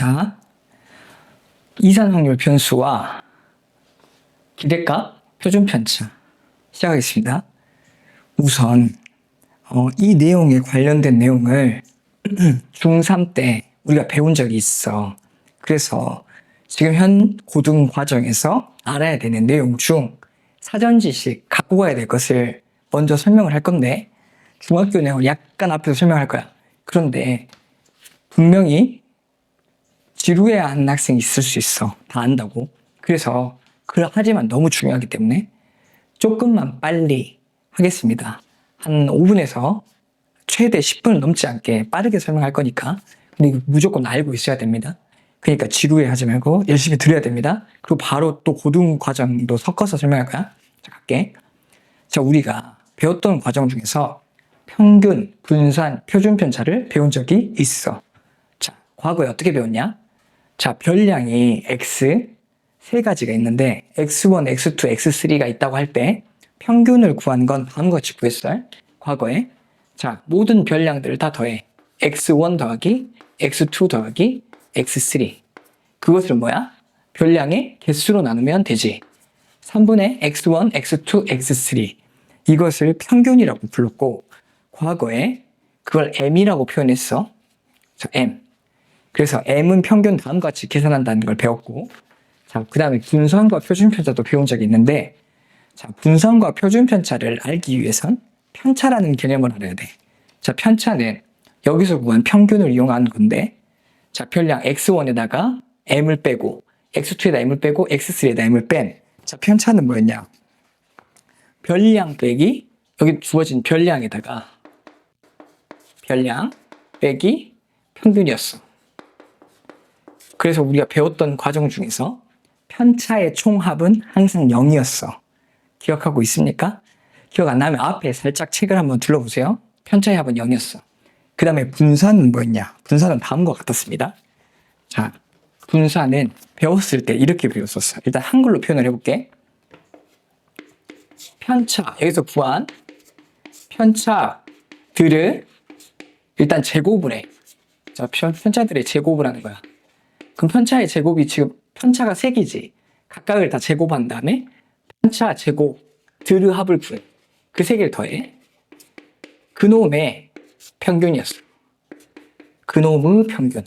자, 이산확률 변수와 기대값 표준편차 시작하겠습니다. 우선 이 내용에 관련된 내용을 중3 때 우리가 배운 적이 있어. 그래서 지금 현 고등 과정에서 알아야 되는 내용 중 사전 지식 갖고 가야 될 것을 먼저 설명을 할 건데, 중학교 내용을 약간 앞에서 설명할 거야. 그런데 분명히 지루해하는 학생이 있을 수 있어. 다 안다고. 그래서 하지만 너무 중요하기 때문에 조금만 빨리 하겠습니다. 한 5분에서 최대 10분을 넘지 않게 빠르게 설명할 거니까. 근데 이거 무조건 알고 있어야 됩니다. 그러니까 지루해하지 말고 열심히 들어야 됩니다. 그리고 바로 또 고등 과정도 섞어서 설명할 거야. 자, 갈게. 자, 우리가 배웠던 과정 중에서 평균, 분산, 표준편차를 배운 적이 있어. 자, 과거에 어떻게 배웠냐? 자, 별량이 x 세 가지가 있는데 x1, x2, x3가 있다고 할 때 평균을 구한 건 다음과 같이 구했어요. 과거에. 자, 모든 별량들을 다 더해. x1 더하기 x2 더하기 x3. 그것을 뭐야? 별량의 개수로 나누면 되지. 3분의 x1, x2, x3. 이것을 평균이라고 불렀고, 과거에 그걸 m이라고 표현했어. 자, m. 그래서 m은 평균 다음과 같이 계산한다는 걸 배웠고, 자, 그 다음에 분산과 표준편차도 배운 적이 있는데, 자, 분산과 표준편차를 알기 위해선 편차라는 개념을 알아야 돼. 자, 편차는 여기서 구한 평균을 이용한 건데, 자, 별량 x1에다가 m을 빼고, x2에다 m을 빼고, x3에다 m을 뺀. 자, 편차는 뭐였냐? 별량 빼기, 여기 주어진 별량에다가 별량 빼기 평균이었어. 그래서 우리가 배웠던 과정 중에서 편차의 총합은 항상 0이었어. 기억하고 있습니까? 기억 안 나면 앞에 살짝 책을 한번 둘러보세요. 편차의 합은 0이었어. 그 다음에 분산은 뭐였냐? 분산은 다음과 같았습니다. 자, 분산은 배웠을 때 이렇게 배웠었어. 일단 한글로 표현을 해볼게. 편차, 여기서 구한 편차들을 일단 제곱을 해. 자, 편차들의 제곱을 하는 거야. 그럼 편차의 제곱이 지금 편차가 3개지. 각각을 다 제곱한 다음에 편차 제곱들의 합을 구해. 그 3개를 더해. 그놈의 평균이었어. 그놈의 평균.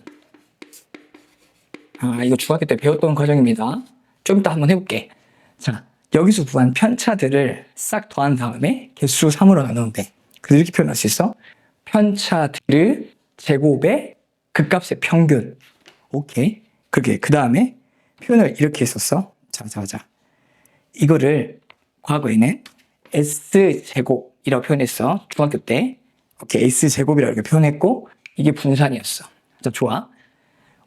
이거 중학교 때 배웠던 과정입니다. 좀 이따 한번 해볼게. 자, 여기서 구한 편차들을 싹 더한 다음에 개수 3으로 나누면 돼. 그래서 이렇게 표현할 수 있어. 편차들의 제곱의 극값의 평균. 오케이. 그게 그 다음에 표현을 이렇게 했었어. 자. 이거를 과거에는 S제곱이라고 표현했어. 중학교 때. 오케이. S제곱이라고 이렇게 표현했고, 이게 분산이었어. 자, 좋아.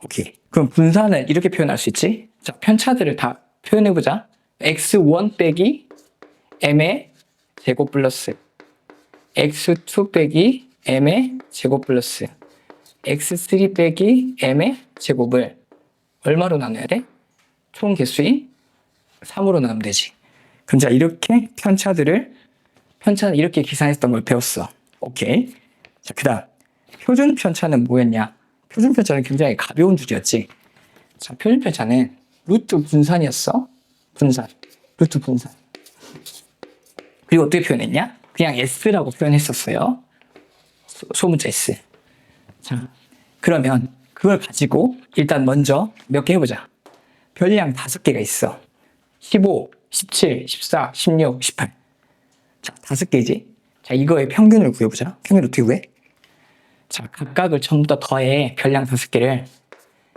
오케이. 그럼 분산을 이렇게 표현할 수 있지? 자, 편차들을 다 표현해보자. x1 빼기 m의 제곱 플러스 x2 빼기 m의 제곱 플러스 x3 빼기 m의 제곱을 얼마로 나눠야 돼? 총 개수인 3으로 나누면 되지. 그럼 자, 이렇게 편차는 이렇게 계산했던 걸 배웠어. 오케이. 자, 그 다음 표준 편차는 뭐였냐? 표준 편차는 굉장히 가벼운 주제였지. 자, 표준 편차는 루트 분산이었어. 루트 분산. 그리고 어떻게 표현했냐? 그냥 S라고 표현했었어요. 소문자 S. 자, 그러면 그걸 가지고 일단 먼저 몇 개 해보자. 별량 5개가 있어. 15, 17, 14, 16, 18. 자, 5개지. 자, 이거의 평균을 구해보자. 평균을 어떻게 구해? 자, 각각을 전부 다 더해. 별량 5개를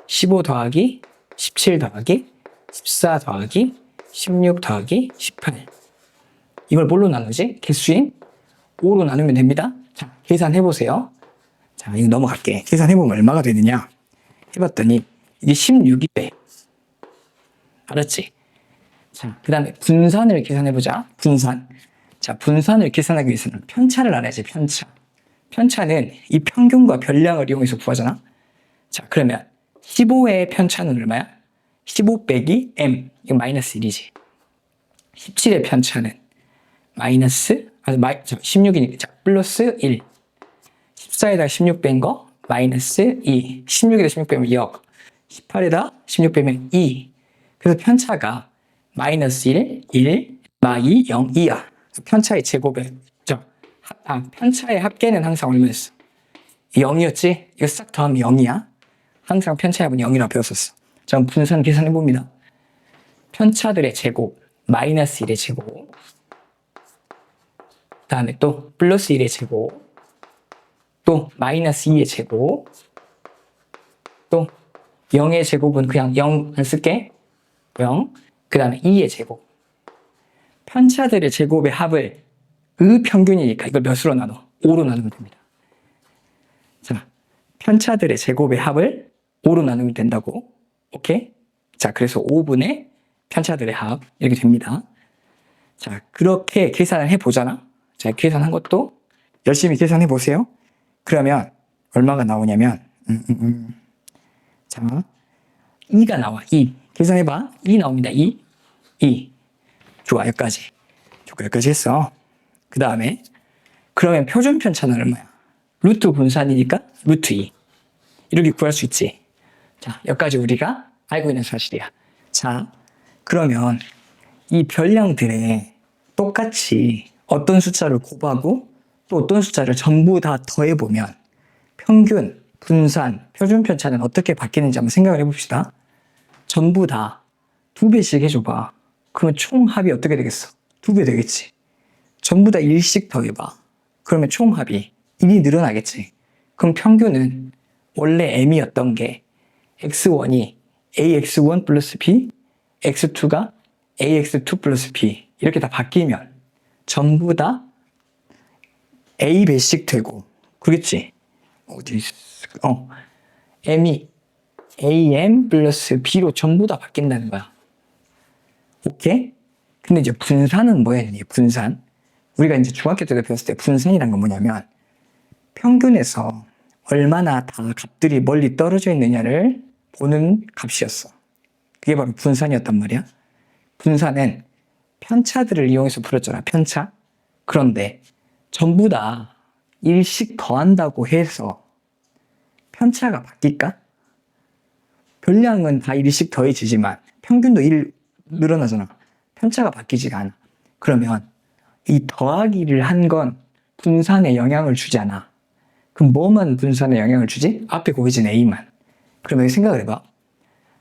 15 더하기 17 더하기 14 더하기 16 더하기 18. 이걸 뭘로 나누지? 개수인 5로 나누면 됩니다. 자, 계산해보세요. 자, 이거 넘어갈게. 계산해보면 얼마가 되느냐? 해봤더니 이게 16이래. 알았지? 자, 그 다음에 분산을 계산해보자. 분산. 자, 분산을 계산하기 위해서는 편차를 알아야지. 편차는 이 평균과 별량을 이용해서 구하잖아. 자, 그러면 15의 편차는 얼마야? 15 빼기 m. 이거 마이너스 1이지. 17의 편차는 마이너스 16이니까 자, 플러스 1. 14에다 16 뺀 거 마이너스 2. 16에다 16 빼면 0. 18에다 16 빼면 2. 그래서 편차가 마이너스 1, 1, 마2, 0, 2야. 편차의 제곱에, 편차의 합계는 항상 얼마였어? 0이었지? 이거 싹 더하면 0이야. 항상 편차의 합은 0이라고 배웠었어. 자, 그럼 분산 계산해봅니다. 편차들의 제곱, 마이너스 1의 제곱, 그 다음에 또 플러스 1의 제곱, 또 마이너스 2의 제곱, 또 0의 제곱은 그냥 0 안 쓸게. 0. 그 다음에 2의 제곱. 편차들의 제곱의 합을 평균이니까 이걸 몇으로 나눠? 5로 나누면 됩니다. 자, 편차들의 제곱의 합을 5로 나누면 된다고. 오케이? 자, 그래서 5분의 편차들의 합 이렇게 됩니다. 자, 그렇게 계산을 해보잖아. 자, 계산한 것도 열심히 계산해 보세요. 그러면 얼마가 나오냐면 자, 2가 나와. 2. 계산해봐. 2 나옵니다. 2. 좋아, 여기까지. 좋아, 여기까지 했어. 그 다음에 그러면 표준 편차는 얼마야? 루트 분산이니까 루트 2. 이렇게 구할 수 있지. 자, 여기까지 우리가 알고 있는 사실이야. 자, 그러면 이 별량들에 똑같이 어떤 숫자를 곱하고 또 어떤 숫자를 전부 다 더해보면 평균, 분산, 표준 편차는 어떻게 바뀌는지 한번 생각을 해봅시다. 전부 다 2배씩 해줘봐. 그러면 총합이 어떻게 되겠어? 2배 되겠지. 전부 다 1씩 더해봐. 그러면 총합이 1이 늘어나겠지. 그럼 평균은 원래 m이었던 게 x1이 ax1 플러스 b, x2가 ax2 플러스 b 이렇게 다 바뀌면 전부 다 a배씩 되고 그러겠지. 어디 있어? m이 am 플러스 b로 전부 다 바뀐다는 거야. 오케이? 근데 이제 분산은 뭐야? 분산. 우리가 이제 중학교 때도 배웠을 때 분산이란 건 뭐냐면 평균에서 얼마나 다 값들이 멀리 떨어져 있느냐를 보는 값이었어. 그게 바로 분산이었단 말이야. 분산은 편차들을 이용해서 풀었잖아. 편차. 그런데 전부 다 1씩 더한다고 해서 편차가 바뀔까? 별량은 다 1씩 더해지지만 평균도 1 늘어나잖아. 편차가 바뀌지가 않아. 그러면 이 더하기를 한 건 분산에 영향을 주지 않아. 그럼 뭐만 분산에 영향을 주지? 앞에 곱해진 a만. 그러면 생각을 해봐.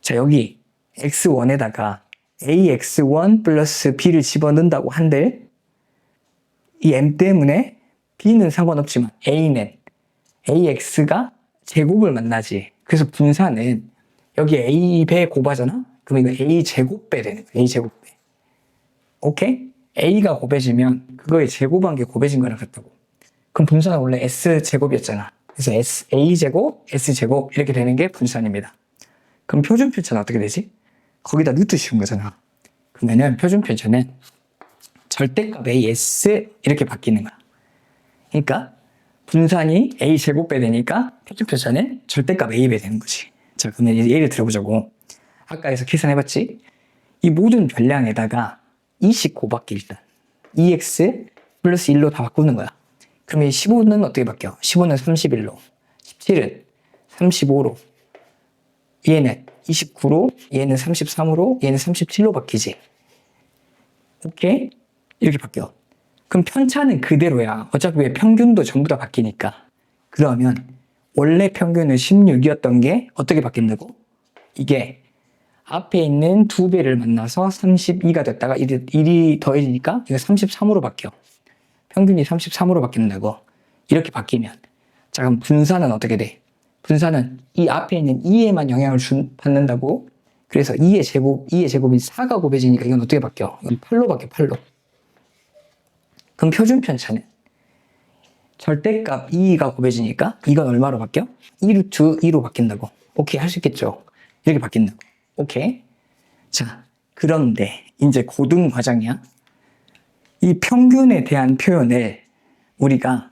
자, 여기 x1에다가 ax1 플러스 b를 집어넣는다고 한들 이 m 때문에 b는 상관없지만 a는 ax가 제곱을 만나지. 그래서 분산은 여기 a배 곱하잖아? 그럼 이거 a 제곱배 되는 거야. a 제곱배. 오케이? a가 곱해지면 그거의 제곱한 게 곱해진 거랑 같다고. 그럼 분산은 원래 s 제곱이었잖아. 그래서 a 제곱, s 제곱 이렇게 되는 게 분산입니다. 그럼 표준 편차는 어떻게 되지? 거기다 루트 씌운 거잖아. 그러면은 표준 편차는 절대값 as 이렇게 바뀌는 거야. 그러니까 분산이 a 제곱배 되니까 표준 편차는 절대값 a배 되는 거지. 자, 그러면 이제 예를 들어보자고. 아까 해서 계산해봤지? 이 모든 별량에다가 2씩 곱할게 일단. 2x 플러스 1로 다 바꾸는 거야. 그러면 15는 어떻게 바뀌어? 15는 31로, 17은 35로, 얘는 29로, 얘는 33으로, 얘는 37로 바뀌지. 오케이? 이렇게 바뀌어. 그럼 편차는 그대로야. 어차피 왜 평균도 전부 다 바뀌니까. 그러면 원래 평균은 16이었던 게 어떻게 바뀐다고? 이게 앞에 있는 2배를 만나서 32가 됐다가 1이 더해지니까 이거 33으로 바뀌어. 평균이 33으로 바뀐다고. 이렇게 바뀌면. 자, 그럼 분산은 어떻게 돼? 분산은 이 앞에 있는 2에만 영향을 받는다고. 그래서 2의 제곱이 4가 곱해지니까 이건 어떻게 바뀌어? 이건 8로 바뀌어, 8로. 그럼 표준 편차는 절대값 2가 곱해지니까 이건 얼마로 바뀌어? 2루트 2로 바뀐다고. 오케이, 할 수 있겠죠? 이렇게 바뀐다고. 오케이. 자, 그런데 이제 고등 과정이야. 이 평균에 대한 표현을 우리가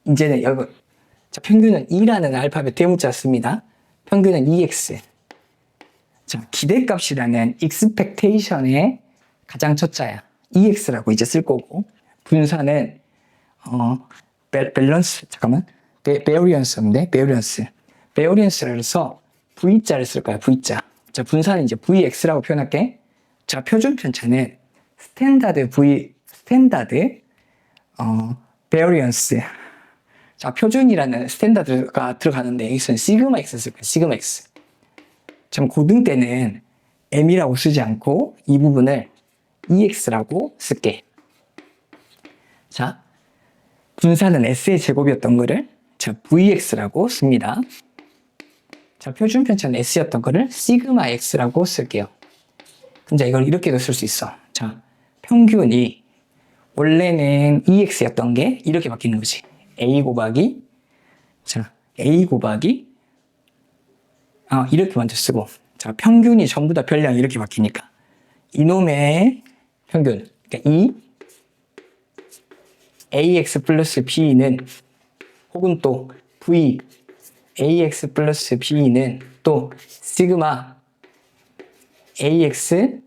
이제는 여기 자, 평균은 2라는 알파벳 대문자 씁니다. 평균은 2x. 자, 기대값이라는 expectation의 가장 첫자야. 2x라고 이제 쓸 거고, 분산은 밸런스, variance인데 variance라 해서 V자를 쓸 거야, V자. 자, 분산은 이제 Vx라고 표현할게. 자, 표준 편차는 스탠다드 베리언스. 자, 표준이라는 스탠다드가 들어가는데 여기서는 시그마 x 쓸 거야, 시그마 x. 참 고등 때는 m이라고 쓰지 않고 이 부분을 ex라고 쓸게. 자, 분산은 s의 제곱이었던 거를 자, vx라고 씁니다. 자, 표준 편차는 s였던 거를 시그마 x라고 쓸게요. 그럼 자, 이걸 이렇게도 쓸 수 있어. 자, 평균이 원래는 ex였던 게 이렇게 바뀌는 거지. a 곱하기 이렇게 먼저 쓰고, 자, 평균이 전부 다 별량이 이렇게 바뀌니까 이놈의 평균, 그러니까 이 ax 플러스 b는 혹은 또 v ax 플러스 b는 또 시그마 ax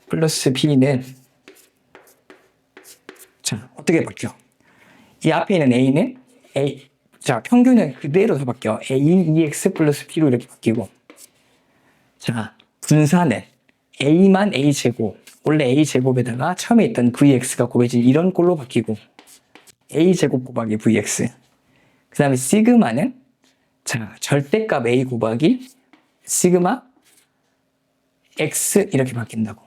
플러스 b는 자, 어떻게 바뀌어? 이 앞에 있는 a는 자, 평균은 그대로 다 바뀌어. a 2x 플러스 b로 이렇게 바뀌고, 자, 분산은 a만 a제곱, 원래 a제곱에다가 처음에 있던 vx가 곱해진 이런 꼴로 바뀌고, a제곱 곱하기 vx. 그 다음에 시그마는 자, 절대값 a 곱하기 시그마 x 이렇게 바뀐다고.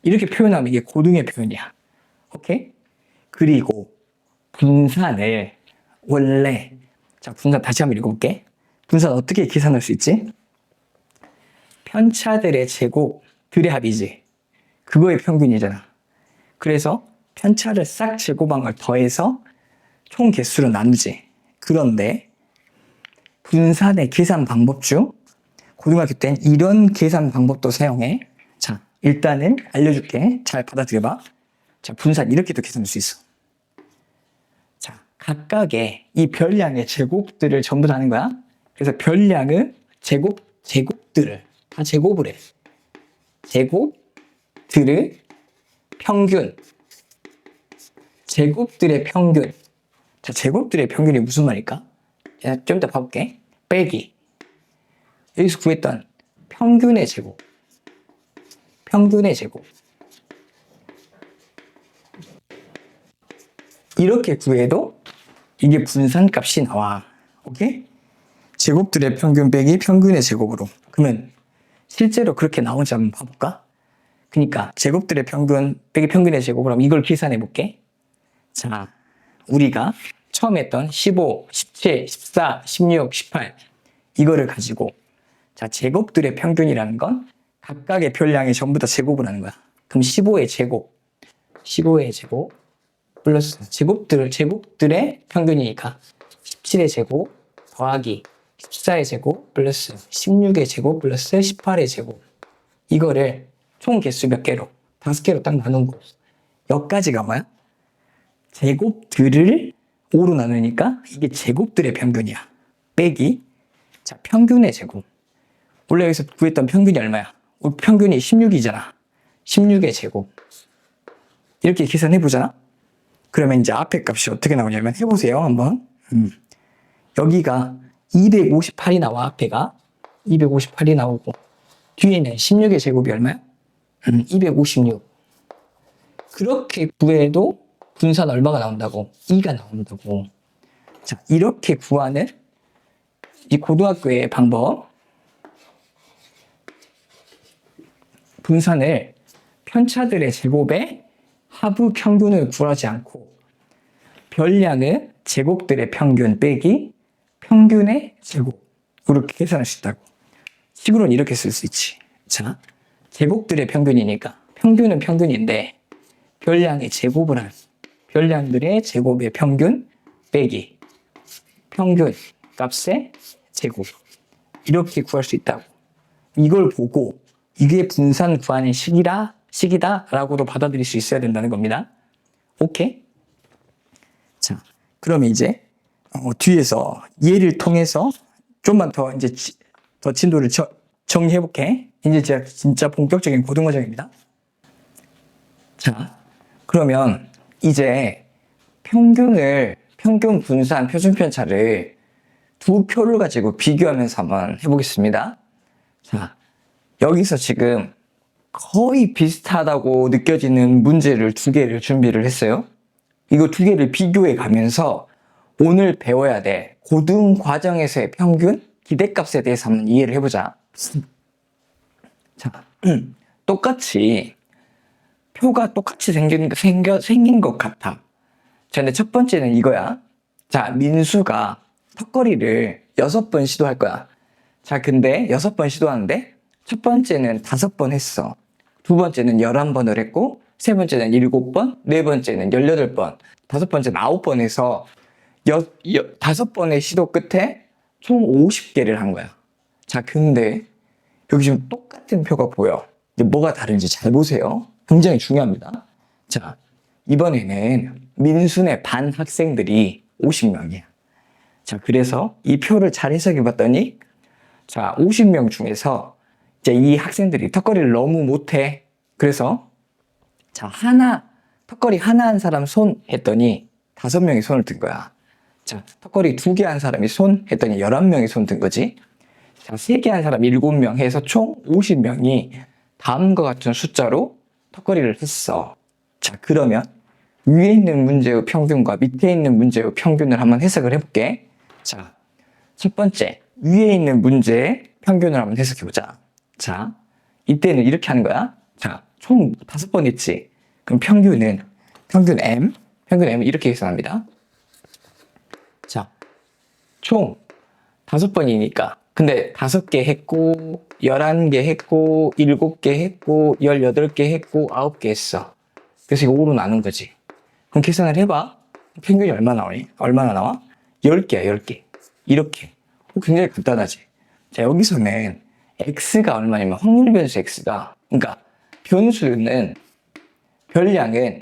이렇게 표현하면 이게 고등의 표현이야. 오케이? 그리고 분산을 원래, 자, 분산 다시 한번 읽어볼게. 분산 어떻게 계산할 수 있지? 편차들의 제곱들의 합이지. 그거의 평균이잖아. 그래서 편차를 싹 제곱한 걸 더해서 총 개수로 나누지. 그런데 분산의 계산 방법 중 고등학교 땐 이런 계산 방법도 사용해. 자, 일단은 알려줄게. 잘 받아들여봐. 자, 분산 이렇게도 계산할 수 있어. 자, 각각의 이 별량의 제곱들을 전부 다 하는 거야. 그래서 별량은 제곱들을 다 제곱을 해. 제곱들의 평균. 제곱들의 평균. 자, 제곱들의 평균이 무슨 말일까? 좀 이따 봐볼게. 빼기. 여기서 구했던 평균의 제곱. 평균의 제곱. 이렇게 구해도 이게 분산값이 나와. 오케이? 제곱들의 평균 빼기 평균의 제곱으로. 그러면 실제로 그렇게 나오는지 한번 봐볼까? 그러니까 제곱들의 평균 빼기 평균의 제곱으로 하면 이걸 계산해 볼게. 자, 우리가 처음 했던 15, 17, 14, 16, 18 이거를 가지고 자, 제곱들의 평균이라는 건 각각의 별량이 전부 다 제곱을 하는 거야. 그럼 15의 제곱 플러스 제곱들의 평균이니까 17의 제곱 더하기 14의 제곱 플러스 16의 제곱 플러스 18의 제곱. 이거를 총 개수 몇 개로? 5개로 딱 나눈 거. 여기까지가 뭐야? 제곱들을 5로 나누니까 이게 제곱들의 평균이야. 빼기 자, 평균의 제곱. 원래 여기서 구했던 평균이 얼마야? 평균이 16이잖아. 16의 제곱. 이렇게 계산해보잖아? 그러면 이제 앞에 값이 어떻게 나오냐면 해보세요, 한번. 여기가 258이 나와, 앞에가. 258이 나오고, 뒤에는 16의 제곱이 얼마야? 256. 그렇게 구해도 분산 얼마가 나온다고? 2가 나온다고. 자, 이렇게 구하는 이 고등학교의 방법. 분산을 편차들의 제곱에 하부 평균을 구하지 않고 별량은 제곱들의 평균 빼기 평균의 제곱. 이렇게 계산할 수 있다고. 식으로는 이렇게 쓸 수 있지. 자, 제곱들의 평균이니까 평균은 평균인데 별량의 제곱을 한 별량들의 제곱의 평균 빼기 평균 값의 제곱. 이렇게 구할 수 있다고. 이걸 보고 이게 분산 구하는 식이다라고도 받아들일 수 있어야 된다는 겁니다. 오케이? 자, 그러면 이제 뒤에서 예를 통해서 좀만 더 이제 더 진도를 정리해 볼게. 이제 제가 진짜 본격적인 고등과정입니다. 자, 그러면 이제 평균 분산 표준 편차를 두 표를 가지고 비교하면서 한번 해보겠습니다. 자, 여기서 지금 거의 비슷하다고 느껴지는 문제를 2개를 준비를 했어요. 이거 2개를 비교해 가면서 오늘 배워야 될 고등 과정에서의 평균 기대값에 대해서 한번 이해를 해보자. 자, 똑같이 표가 똑같이 생긴 것 같아. 자, 근데 첫 번째는 이거야. 자, 민수가 턱걸이를 6번 시도할 거야. 자, 근데 6번 시도하는데 첫 번째는 5번 했어. 두 번째는 11번을 했고, 세 번째는 7번, 네 번째는 18번, 다섯 번째는 9번 해서 5번의 시도 끝에 총 50개를 한 거야. 자, 근데 여기 지금 똑같은 표가 보여. 이제 뭐가 다른지 잘 보세요. 굉장히 중요합니다. 자, 이번에는 민순의 반 학생들이 50명이야. 자, 그래서 이 표를 잘 해석해 봤더니, 자, 50명 중에서 이제 이 학생들이 턱걸이를 너무 못해. 그래서, 자, 턱걸이 하나 한 사람 손 했더니 5명이 손을 든 거야. 자, 턱걸이 2개 한 사람이 손 했더니 11명이 손 든 거지. 자, 3개 한 사람 7명 해서 총 50명이 다음과 같은 숫자로 턱걸이를 했어. 자, 그러면 위에 있는 문제의 평균과 밑에 있는 문제의 평균을 한번 해석을 해볼게. 자, 첫 번째, 위에 있는 문제의 평균을 한번 해석해보자. 자, 이때는 이렇게 하는 거야. 자, 총 5번 했지. 그럼 평균 M은 이렇게 계산합니다. 자, 총 5번이니까. 근데 5개 했고, 11개 했고, 7개 했고, 18개 했고, 9개 했어. 그래서 이거 5로 나눈 거지. 그럼 계산을 해봐. 평균이 얼마나 나와? 10개야, 10개. 이렇게. 굉장히 간단하지. 자, 여기서는 X가 얼마냐면 확률 변수 X가, 그러니까 별량은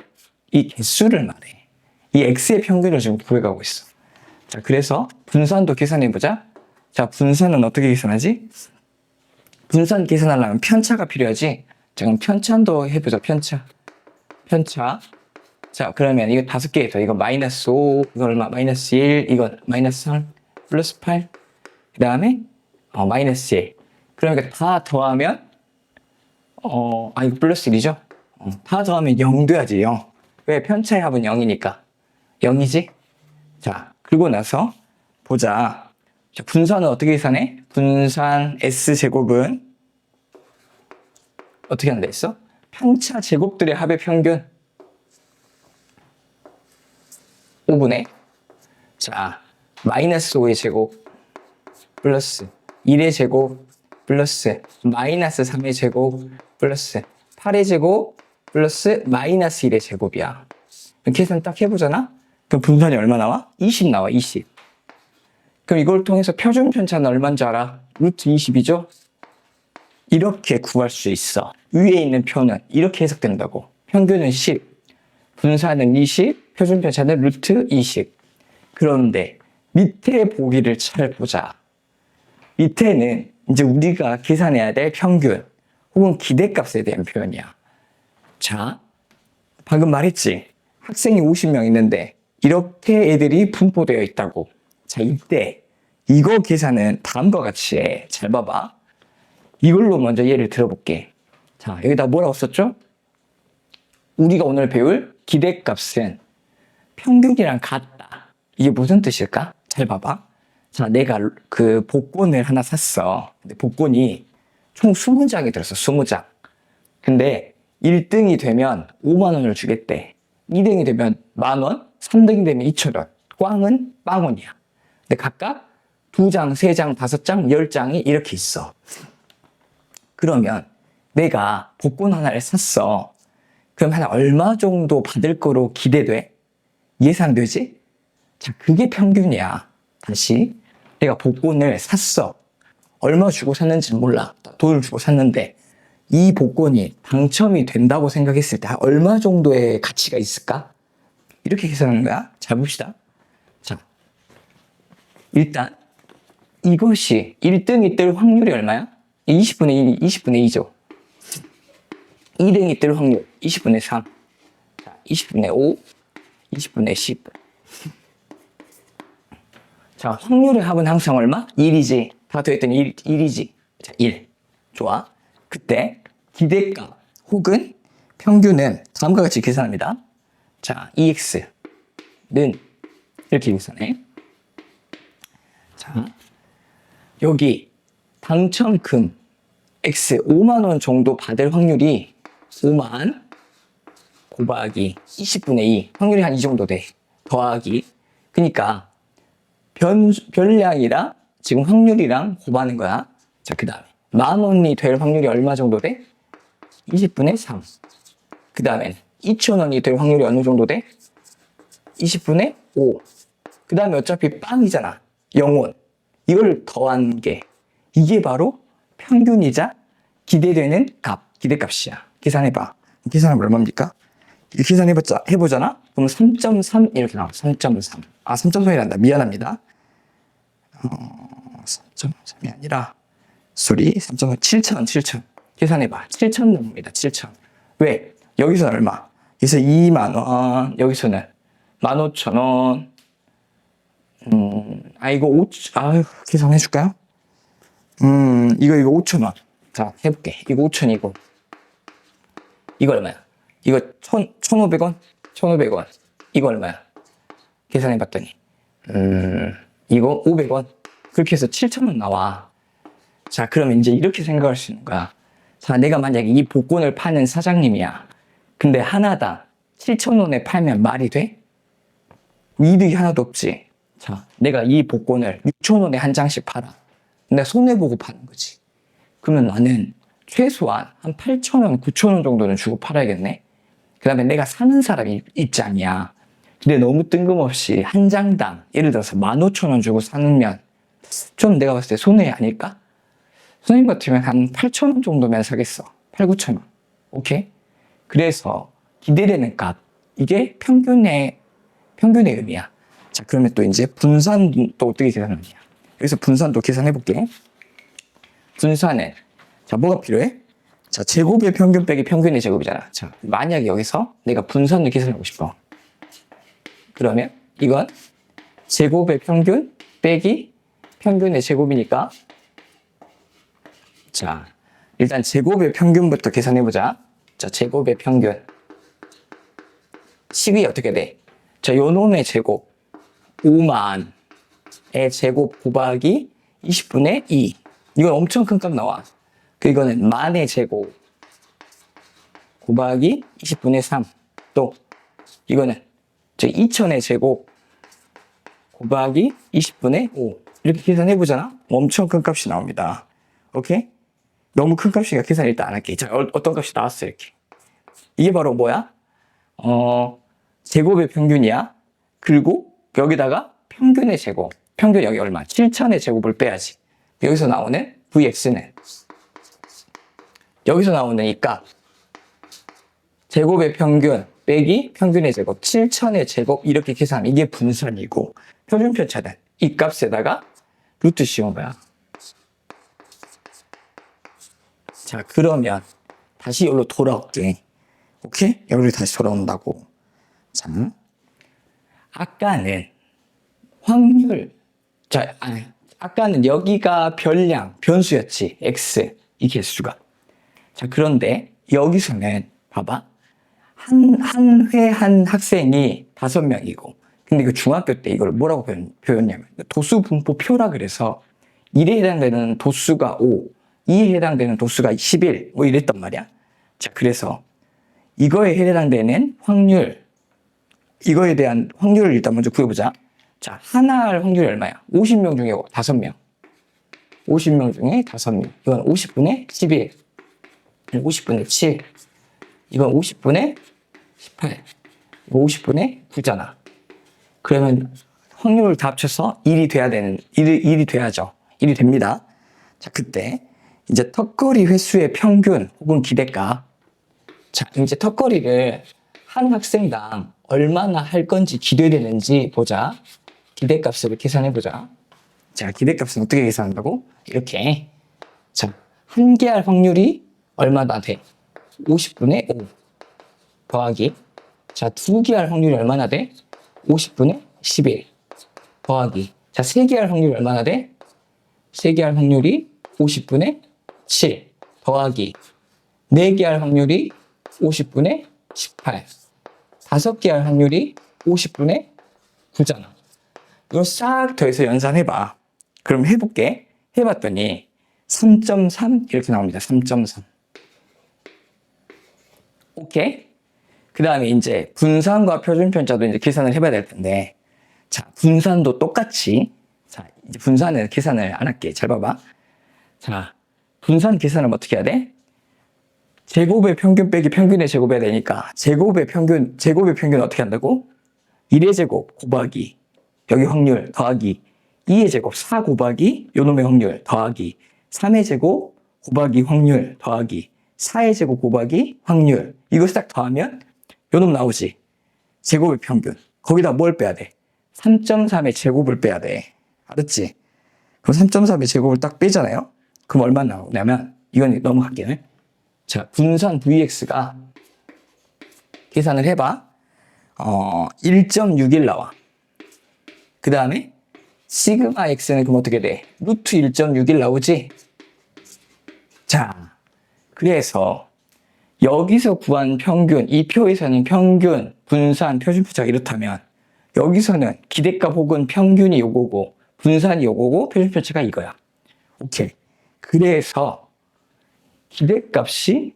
이 개수를 말해. 이 X의 평균을 지금 구해가고 있어. 자, 그래서 분산도 계산해보자. 자, 분산은 어떻게 계산하지? 분산 계산하려면 편차가 필요하지. 자, 그럼 편차도 해보자, 편차. 자, 그러면 이거 5개 더. 이거 -5, 이거 얼마? -1, 이거 -3, +8. 그 다음에, -1. 그러니까 다 더하면, 이거 +1이죠? 다 더하면 0 돼야지, 0. 왜? 편차의 합은 0이니까. 0이지? 자, 그리고 나서, 보자. 자, 분산은 어떻게 계산해? 분산 S제곱은 어떻게 한다 했어? 편차 제곱들의 합의 평균 5분의, 자, -5의 제곱 플러스 1의 제곱 플러스 -3의 제곱 플러스 8의 제곱 플러스 -1의 제곱이야. 계산 딱 해보잖아? 그럼 분산이 얼마 나와? 20 나와, 20. 그럼 이걸 통해서 표준 편차는 얼마인 줄 알아? 루트 20이죠? 이렇게 구할 수 있어. 위에 있는 표는 이렇게 해석된다고. 평균은 10, 분산은 20, 표준 편차는 루트 20. 그런데 밑에 보기를 잘 보자. 밑에는 이제 우리가 계산해야 될 평균 혹은 기대값에 대한 표현이야. 자, 방금 말했지? 학생이 50명 있는데 이렇게 애들이 분포되어 있다고. 자, 이때 이거 계산은 다음과 같이 해. 잘 봐봐. 이걸로 먼저 예를 들어볼게. 자, 여기다 뭐라고 썼죠? 우리가 오늘 배울 기대값은 평균이랑 같다. 이게 무슨 뜻일까? 잘 봐봐. 자, 내가 그 복권을 하나 샀어. 근데 복권이 총 20장이 들었어. 20장. 근데 1등이 되면 5만 원을 주겠대. 2등이 되면 10,000원, 3등이 되면 2,000원. 꽝은 빵원이야. 근데 각각 2장, 3장, 5장, 10장이 이렇게 있어. 그러면 내가 복권 하나를 샀어. 그럼 한 얼마 정도 받을 거로 기대돼? 예상되지? 자, 그게 평균이야. 다시. 내가 복권을 샀어. 얼마 주고 샀는지는 몰라. 돈을 주고 샀는데 이 복권이 당첨이 된다고 생각했을 때 얼마 정도의 가치가 있을까? 이렇게 계산하는 거야. 잘 봅시다. 자, 일단 이것이 1등이 뜰 확률이 얼마야? 20분의 1, 20분의 2죠. 2등이 뜰 확률 20분의 3, 20분의 5, 20분의 10. 자, 확률의 합은 항상 얼마? 1이지. 다 더했더니 1이지. 자, 1. 좋아. 그때 기대값 혹은 평균은 다음과 같이 계산합니다. 자, EX는 이렇게 계산해. 자, 여기 당첨금 X 5만 원 정도 받을 확률이 5만 곱하기 20분의 2 확률이 한 이 정도 돼. 더하기 그러니까 별량이랑 지금 확률이랑 곱하는 거야. 자, 그 다음에 10,000원이 될 확률이 얼마 정도 돼? 20분의 3. 그 다음에 2,000원이 될 확률이 어느 정도 돼? 20분의 5. 그 다음에 어차피 빵이잖아. 0원. 이걸 더한 게 이게 바로 평균이자 기대되는 값, 기대값이야. 계산해봐. 계산하면 얼마입니까? 이 해보잖아? 그럼 3.3 이렇게 나와. 3.3. 아, 3.3이란다. 미안합니다. 3.3이 아니라 3.3. 7,000. 계산해봐. 7,000 넘습니다. 7,000. 왜? 여기서는 얼마? 여기서 2만 원. 여기서는 15,000원. 이거 계산해줄까요? 이거 5,000원. 자, 해볼게. 이거 5,000이고. 이거 얼마야? 이거 1,500원? 1,500원. 이거 얼마야? 계산해봤더니. 이거 500원. 그렇게 해서 7,000원 나와. 자, 그러면 이제 이렇게 생각할 수 있는 거야. 자, 내가 만약에 이 복권을 파는 사장님이야. 근데 하나당 7,000원에 팔면 말이 돼? 이득이 하나도 없지. 자, 내가 이 복권을 6,000원에 한 장씩 팔아. 내가 손해보고 파는 거지. 그러면 나는 최소한 한 8,000원, 9,000원 정도는 주고 팔아야겠네. 그 다음에 내가 사는 사람이 입장이야. 근데 너무 뜬금없이 한 장당 예를 들어서 15,000원 주고 사면 좀 내가 봤을 때 손해 아닐까? 선생님 같으면 한 8,000원 정도면 사겠어. 8, 9,000원. 오케이? 그래서 기대되는 값. 이게 평균의 의미야. 자, 그러면 또 이제 분산도 어떻게 계산하느냐. 여기서 분산도 계산해볼게. 분산은, 자, 뭐가 필요해? 자, 제곱의 평균 빼기 평균의 제곱이잖아. 자, 만약에 여기서 내가 분산을 계산하고 싶어. 그러면 이건 제곱의 평균 빼기 평균의 제곱이니까. 자, 일단 제곱의 평균부터 계산해보자. 자, 제곱의 평균. 식이 어떻게 돼? 자, 요 놈의 제곱. 5만의 제곱 곱하기 20분의 2. 이건 엄청 큰 값 나와. 이거는 만의 제곱 곱하기 20분의 3. 또 이거는 2,000의 제곱 곱하기 20분의 5. 이렇게 계산해보잖아? 엄청 큰 값이 나옵니다. 오케이? 너무 큰 값이니까 계산 일단 안 할게. 자, 어떤 값이 나왔어, 이렇게. 이게 바로 뭐야? 제곱의 평균이야. 그리고 여기다가 평균의 제곱. 평균 여기 얼마? 7,000의 제곱을 빼야지. 여기서 나오는 Vx는 여기서 나오는 이 값. 제곱의 평균 빼기 평균의 제곱. 7,000의 제곱 이렇게 계산하면 이게 분산이고 표준 편차는 이 값에다가 루트 씌운 거야. 자, 그러면 다시 여기로 돌아올게. 오케이? 여기로 다시 돌아온다고. 자, 아까는 확률. 자, 아까는 여기가 별량, 변수였지. X, 이 개수가. 자, 그런데 여기서는 봐봐. 한 회 한 학생이 5명이고. 근데 그 중학교 때 이걸 뭐라고 표현했냐면 도수 분포표라 그래서 1에 해당되는 도수가 5, 2에 해당되는 도수가 11, 뭐 이랬단 말이야. 자, 그래서 이거에 해당되는 확률, 이거에 대한 확률을 일단 먼저 구해보자. 자, 하나 할 확률이 얼마야? 50명 중에 5명. 50명 중에 5명. 이건 50분의 11. 50분의 7. 이건 50분의 18. 이거 50분의 9잖아. 그러면 확률을 다 합쳐서 1이 돼야죠. 1이 됩니다. 자, 그때 이제 턱걸이 횟수의 평균 혹은 기대값. 자, 이제 턱걸이를 한 학생당 얼마나 할 건지 기대되는지 보자. 기대값을 계산해보자. 자, 기대값은 어떻게 계산한다고? 이렇게. 자, 한 개 할 확률이 얼마나 돼? 50분의 5 더하기. 자, 두 개 할 확률이 얼마나 돼? 50분의 11 더하기. 자, 세 개 할 확률이 얼마나 돼? 세 개 할 확률이 50분의 7 더하기 4개 할 확률이 50분의 18. 5개 할 확률이 50분의 9잖아. 이거 싹 더해서 연산해봐. 그럼 해볼게. 해봤더니 3.3 이렇게 나옵니다. 3.3. 오케이? 그 다음에 이제 분산과 표준편차도 이제 계산을 해봐야 될 텐데, 자, 분산도 똑같이, 자, 이제 분산은 계산을 안 할게. 잘 봐봐. 자, 분산 계산을 어떻게 해야 돼? 제곱의 평균 빼기 평균의 제곱해야 되니까, 제곱의 평균 어떻게 한다고? 1의 제곱 곱하기, 여기 확률 더하기, 2의 제곱 4 곱하기, 요놈의 확률 더하기, 3의 제곱 곱하기 확률 더하기, 4의 제곱 곱하기 확률. 이거 딱 더하면 요놈 나오지. 제곱의 평균. 거기다 뭘 빼야 돼? 3.3의 제곱을 빼야 돼. 알았지? 그럼 3.3의 제곱을 딱 빼잖아요? 그럼 얼마 나오냐면, 이건 넘어갈게요. 자, 분산 VX가 계산을 해봐. 1.61 나와. 그 다음에 시그마 X는 그럼 어떻게 돼? 루트 1.61 나오지? 자, 그래서 여기서 구한 평균, 이 표에서는 평균, 분산, 표준편차가 이렇다면 여기서는 기대값 혹은 평균이 요거고 분산이 요거고 표준편차가 이거야. 오케이. 그래서 기대값이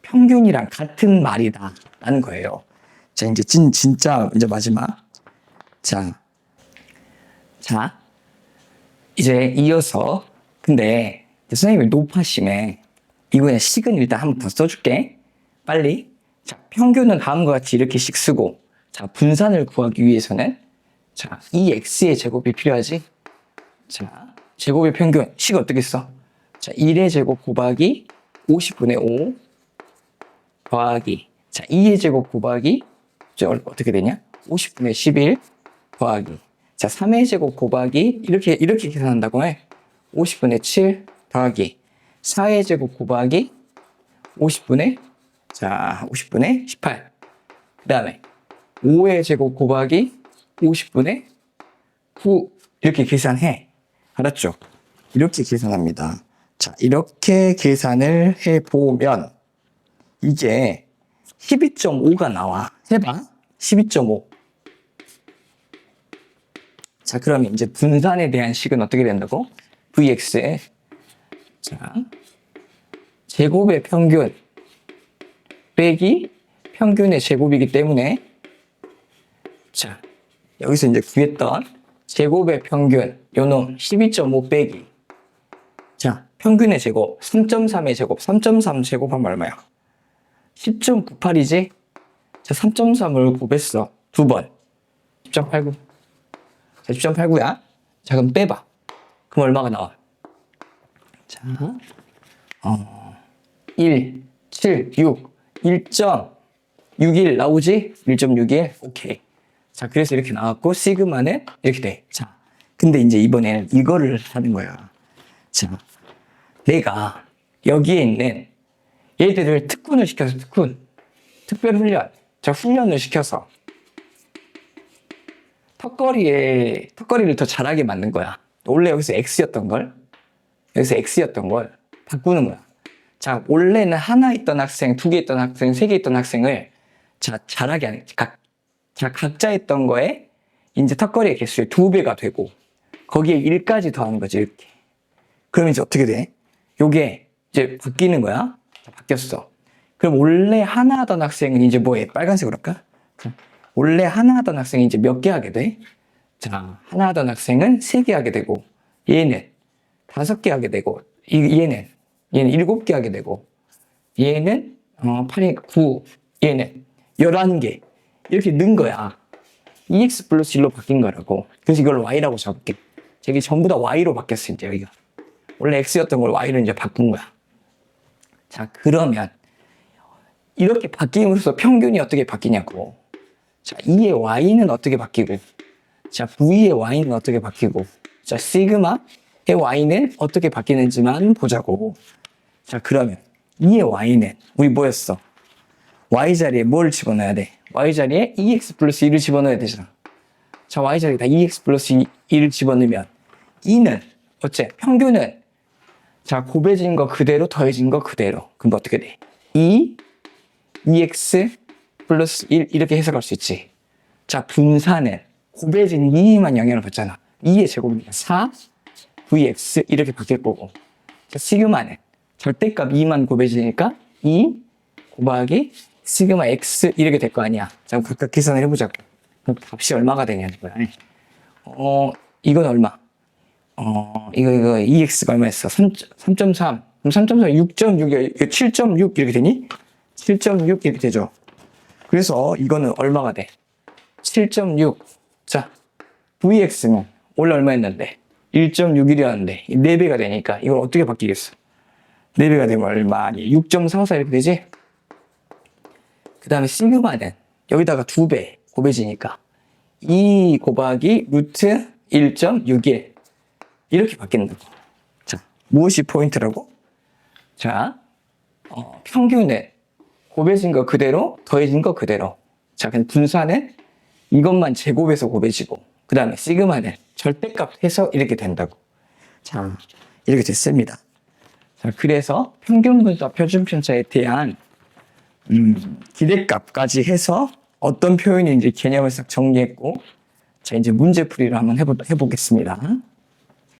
평균이랑 같은 말이다 라는 거예요. 자, 이제 진짜 이제 마지막. 자, 이제 이어서 근데 선생님이 높아심에 이거에 식은 일단 한번 더 써줄게. 빨리. 자, 평균은 다음과 같이 이렇게씩 쓰고, 자, 분산을 구하기 위해서는, 자, 이 x의 제곱이 필요하지? 자, 제곱의 평균, 식 어떻게 써? 자, 1의 제곱 곱하기 50분의 5 더하기, 자, 2의 제곱 곱하기, 어떻게 되냐? 50분의 11 더하기, 자, 3의 제곱 곱하기, 이렇게 계산한다고 해. 50분의 7 더하기, 4의 제곱 곱하기 50분의 18. 그 다음에 5의 제곱 곱하기 50분의 9 이렇게 계산해. 알았죠? 이렇게 계산합니다. 자, 이렇게 계산을 해보면 이게 12.5가 나와. 해봐. 12.5. 자, 그러면 이제 분산에 대한 식은 어떻게 된다고? Vx에 자, 제곱의 평균 빼기 평균의 제곱이기 때문에 자, 여기서 이제 구했던 제곱의 평균 요놈 12.5 빼기 자, 평균의 제곱 3.3의 제곱 3.3 제곱하면 얼마야? 10.98이지? 자, 3.3을 곱했어. 두 번. 10.89. 자, 10.89야. 자, 그럼 빼봐. 그럼 얼마가 나와? 자, 1, 7, 6, 1.61 나오지? 1.61? 오케이. 자, 그래서 이렇게 나왔고, 시그마는 이렇게 돼. 자, 근데 이제 이번에는 이거를 하는 거야. 자, 내가 여기에 있는 얘들을 특훈을 시켜서 특별훈련. 자, 훈련을 시켜서 턱걸이를 더 잘하게 만든 거야. 원래 여기서 X였던 걸 바꾸는 거야. 자, 원래는 하나 있던 학생, 2개 있던 학생, 3개 있던 학생을 자, 잘하게 하는, 각자 있던 거에 이제 턱걸이의 개수의 2배가 되고, 거기에 1까지 더하는 거지, 이렇게. 그럼 이제 어떻게 돼? 요게 이제 바뀌는 거야. 자, 바뀌었어. 그럼 원래 하나 하던 학생은 이제 뭐해? 빨간색으로 할까? 원래 하나 하던 학생이 이제 몇 개 하게 돼? 자, 하나 하던 학생은 3개 하게 되고, 얘는 5개 하게 되고, 얘는 7개 하게 되고, 얘는 8, 9, 얘는 11개. 이렇게 는 거야. EX 플러스 1로 바뀐 거라고. 그래서 이걸 Y라고 적을게. 저기 전부 다 Y로 바뀌었어, 이제 여기가. 원래 X였던 걸 Y로 이제 바꾼 거야. 자, 그러면 이렇게 바뀜으로써 평균이 어떻게 바뀌냐고. 자, 2의 Y는 어떻게 바뀌고, 자, V의 Y는 어떻게 바뀌고, 자, 시그마의 Y는 어떻게 바뀌는지만 보자고. 자, 그러면 2의 Y는 우리 뭐였어? Y 자리에 뭘 집어넣어야 돼? Y 자리에 EX 플러스 1을 집어넣어야 되잖아. 자, Y 자리에다 EX 플러스 1을 집어넣으면 2는 어째? 평균은 자, 곱해진 거 그대로, 더해진 거 그대로. 그럼 어떻게 돼? 2x 플러스 1 이렇게 해석할 수 있지. 자, 분산은 곱해진 2만 영향을 받잖아. 2의 제곱이니까 4 vx 이렇게 바뀔 거고. 자, 시그마는 절대값 2만 곱해지니까 2 곱하기 시그마 x 이렇게 될 거 아니야. 자, 각각 계산을 해보자고. 그럼 값이 얼마가 되냐는 거야. 이건 얼마? 이거 2x가 얼마였어? 3.3. 그럼 3.3, 6.6, 7.6 이렇게 되니? 7.6 이렇게 되죠. 그래서 이거는 얼마가 돼? 7.6. 자, vx는 원래 얼마였는데? 1.61이었는데 4배가 되니까 이걸 어떻게 바뀌겠어? 4배가 되면 얼마? 6.44 이렇게 되지? 그 다음에 시그마는 여기다가 2배 곱해지니까 2 곱하기 루트 1.61 이렇게 바뀐다고. 자, 무엇이 포인트라고? 자, 평균은 곱해진 거 그대로, 더해진 거 그대로. 자, 그냥 분산은 이것만 제곱해서 곱해지고, 그 다음에 시그마는 절대값 해서 이렇게 된다고. 자, 이렇게 됐습니다. 자, 그래서 평균분수와 표준편차에 대한 기대값까지 해서 어떤 표현인지 개념을 싹 정리했고, 자, 이제 문제풀이를 한번 해보겠습니다.